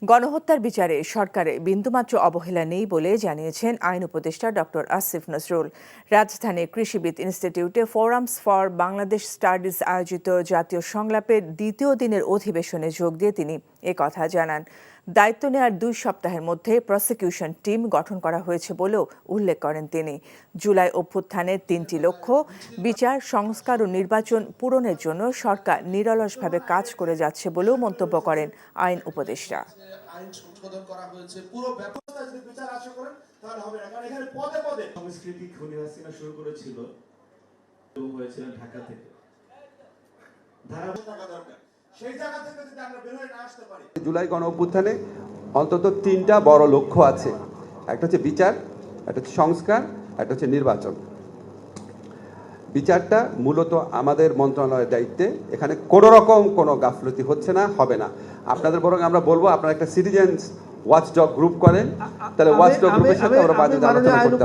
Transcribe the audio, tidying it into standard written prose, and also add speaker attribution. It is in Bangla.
Speaker 1: গণহত্যার বিচারে সরকারে বিন্দুমাত্র অবহেলা নেই বলে জানিয়েছেন আইন উপদেষ্টা ডক্টর আসিফ নজরুল। রাজধানীর কৃষিবিদ ইনস্টিটিউটে ফোরামস ফর বাংলাদেশ স্টাডিজ আয়োজিত জাতীয় সংলাপের দ্বিতীয় দিনের অধিবেশনে যোগ দিয়ে তিনি একথা জানান। দায়িত্ব নেওয়ার 2 সপ্তাহের মধ্যে প্রসিকিউশন টিম গঠন করা হয়েছে বলেও উল্লেখ করেন তিনি। জুলাই অভ্যুত্থানের 3টি লক্ষ্য বিচার, সংস্কার ও নির্বাচন পূরণের জন্য সরকার নিরলসভাবে কাজ করে যাচ্ছে বলেও মন্তব্য করেন আইন উপদেষ্টা।
Speaker 2: আইন সংশোধন করা হয়েছে, পুরো ব্যবস্থা যদি বিচার আশা করেন তাহলে হবে না, কারণ এখানে পদে পদে
Speaker 3: সংস্কৃতি খুনি হাসিনা শুরু করেছিল এবং হয়েছিলেন ঢাকা থেকে।
Speaker 2: সেই জায়গা থেকে যদি আমরা বের হয়ে না আসতে পারি।
Speaker 4: জুলাই গণ অভ্যুত্থানে অন্তত 3টা বড় লক্ষ্য আছে। একটা হচ্ছে বিচার, একটা হচ্ছে সংস্কার, একটা হচ্ছে নির্বাচন। বিচারটা মূলত আমাদের মন্ত্রণালয়ের দায়িত্বে, এখানে কোনো রকম কোনো গাফলতি হচ্ছে না, হবে না। আপনাদের বরং আমরা বলবো আপনারা একটা সিটিজেন্স ওয়াচডগ গ্রুপ করেন, তাহলে ওয়াচডগ গ্রুপের সাথে আমরা বাজেট আলোচনা করতে